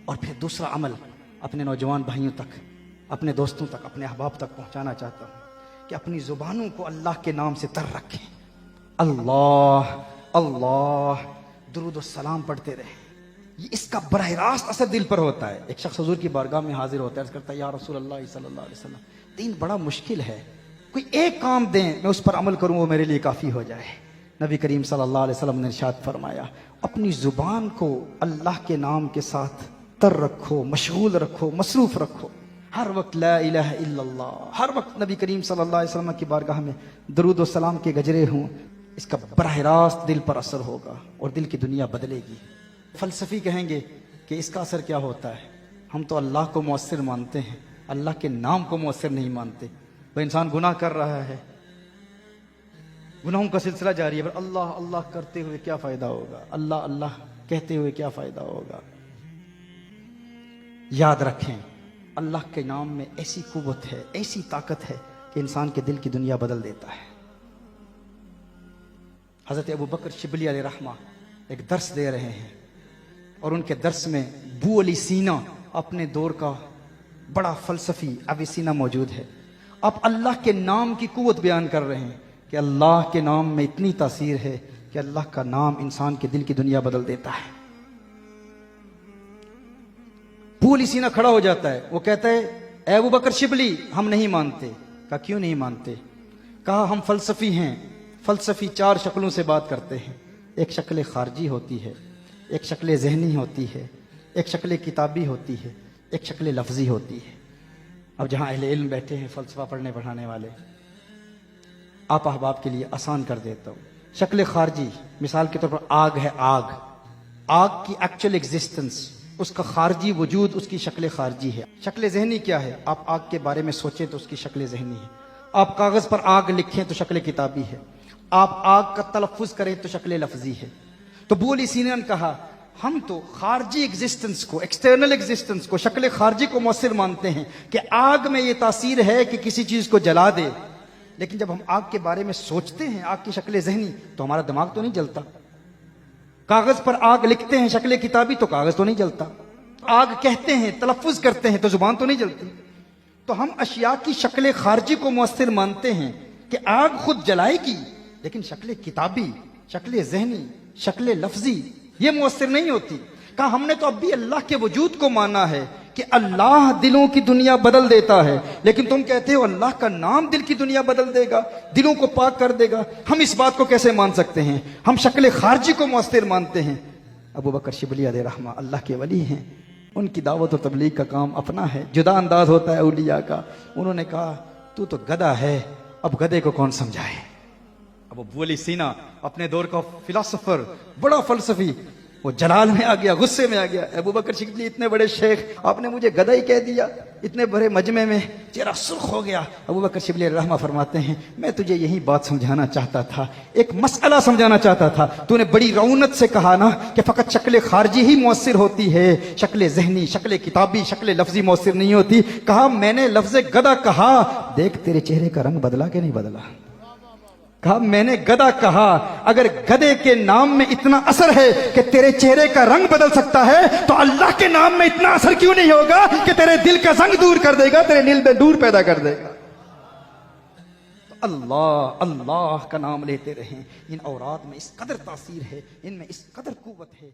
और फिर दूसरा अमल अपने नौजवान भाइयों तक, अपने दोस्तों तक, अपने अहबाब तक पहुंचाना चाहता हूं कि अपनी जुबानों को अल्लाह के नाम से तर रखें। अल्लाह अल्लाह दुरूद और सलाम पढ़ते रहें। ये इसका बराह रास्त असर दिल पर होता है। एक शख्स हुजूर की बारगाह में हाजिर होता है, अर्ज़ करता है या रसूल अल्लाह सल्लल्लाहु अलैहि वसल्लम, दीन बड़ा मुश्किल है, कोई एक काम दें मैं उस पर अमल करूं वो मेरे लिए काफ़ी हो जाए। नबी करीम सल्लल्लाहु अलैहि वसल्लम ने इरशाद फरमाया, अपनी ज़ुबान को अल्लाह के नाम के साथ तर रखो, मशगूल रखो, मसरूफ़ रखो। हर वक्त ला इलाहा इल्लल्लाह, हर वक्त नबी करीम सल्लल्लाहु अलैहि वसल्लम की बारगाह में दरूद और सलाम के गजरे हों। इसका बराह रास्त दिल पर असर होगा और दिल की दुनिया बदलेगी। फ़लसफ़ी कहेंगे कि इसका असर क्या होता है, हम तो अल्लाह को मौसर मानते हैं, अल्लाह के नाम को मौसर नहीं मानते। वह इंसान गुनाह कर रहा है, गुनाहों का सिलसिला जारी है, पर अल्लाह अल्लाह करते हुए क्या फ़ायदा होगा, अल्लाह अल्लाह कहते हुए क्या फ़ायदा होगा। याद रखें, अल्लाह के नाम में ऐसी कुव्वत है, ऐसी ताकत है कि इंसान के दिल की दुनिया बदल देता है। हज़रत अबू बकर शिबली अलैहि रहमा एक दर्स दे रहे हैं और उनके दर्स में बू अली सीना अपने दौर का बड़ा फ़लसफ़ी अविसीना मौजूद है। आप अल्लाह के नाम की कुव्वत बयान कर रहे हैं कि अल्लाह के नाम में इतनी तासीर है कि अल्लाह का नाम इंसान के दिल की दुनिया बदल देता है। बू अली सीना खड़ा हो जाता है, वो कहता है ए अबू बकर शिबली हम नहीं मानते। कहा क्यों नहीं मानते? कहा हम फ़लसफ़ी हैं, फ़लसफ़ी चार शक्लों से बात करते हैं। एक शक्ल खारजी होती है, एक शक्ल ज़हनी होती है, एक शक्ल किताबी होती है, एक शक्ल लफ्ज़ी होती है। अब जहाँ अहले इल्म बैठे हैं, फ़लसफ़ा पढ़ने पढ़ाने वाले, आप अहबाब के लिए आसान कर देता हूँ। शक्ल खारजी मिसाल के तौर पर आग है, आग, आग की एक्चुअल एग्जिस्टेंस, उसका खारजी वजूद, उसकी शक्ल खारजी है। शक्ल ज़हनी क्या है? आप आग के बारे में सोचें तो उसकी शक्ल ज़हनी है। आप कागज़ पर आग लिखें तो शक्ल किताबी है। आप आग का तलफ़ुज़ करें तो शक्ल लफ्ज़ी है। तो बू अली सीना ने कहा हम तो खारजी एग्जिस्टेंस को, एक्सटर्नल एग्जिस्टेंस को, शक्ल खारजी को मौसर मानते हैं कि आग में ये तासीर है कि किसी चीज़ को जला दे, लेकिन जब हम आग के बारे में सोचते हैं, आग की शक्ल ज़हनी, तो हमारा दिमाग तो नहीं जलता। कागज़ पर आग लिखते हैं शक्ल किताबी, तो कागज़ तो नहीं जलता। आग कहते हैं, तलफ़ुज़ करते हैं, तो ज़ुबान तो नहीं जलती। तो हम अशिया की शक्ल खारजी को मौसर मानते हैं कि आग खुद जलाएगी, लेकिन शक्ल किताबी, शक्ल ज़हनी, शक्ल लफ्ज़ी ये मौसर नहीं होती। कहा हमने तो अब भी अल्लाह के वजूद को माना है कि अल्लाह दिलों की दुनिया बदल देता है, लेकिन तुम कहते हो अल्लाह का नाम दिल की दुनिया बदल देगा, दिलों को पाक कर देगा। हम इस बात को कैसे मान सकते हैं? हम शक्ल खारजी को मौसर मानते हैं। अबू बकर शिबली अलैहि रहमा अल्लाह के वली हैं, उनकी दावत और तबलीग का काम अपना है, जुदा अंदाज होता है औलिया का। उन्होंने कहा तू तो गधा है, अब गधे को कौन समझाए। अब बू अली सीना अपने दौर का फिलोसोफर, बड़ा फलसफी, वो जलाल में आ गया, गुस्से में आ गया। अबू बकर शिबली इतने बड़े शेख, आपने मुझे गधा ही कह दिया। इतने बड़े मजमे में चेहरा सुर्ख हो गया। अबू बकर शिबली रहमा फरमाते हैं मैं तुझे यही बात समझाना चाहता था, एक मसला समझाना चाहता था। तूने बड़ी रौनक से कहा ना कि फ़कत शक्ल खारजी ही मौसर होती है, शक्ल ज़हनी, शक्ल किताबी, शक्ल लफ्ज़ी मौसर नहीं होती। कहा मैंने लफ्ज़ गधा कहा, देख तेरे चेहरे का रंग बदला कि नहीं बदला। कहा मैंने गधा कहा, अगर गधे के नाम में इतना असर है कि तेरे चेहरे का रंग बदल सकता है, तो अल्लाह के नाम में इतना असर क्यों नहीं होगा कि तेरे दिल का जंग दूर कर देगा, तेरे दिल में नूर पैदा कर देगा। तो अल्लाह अल्लाह का नाम लेते रहें। इन औरात में इस कदर तासीर है, इनमें इस कदर कुव्वत है।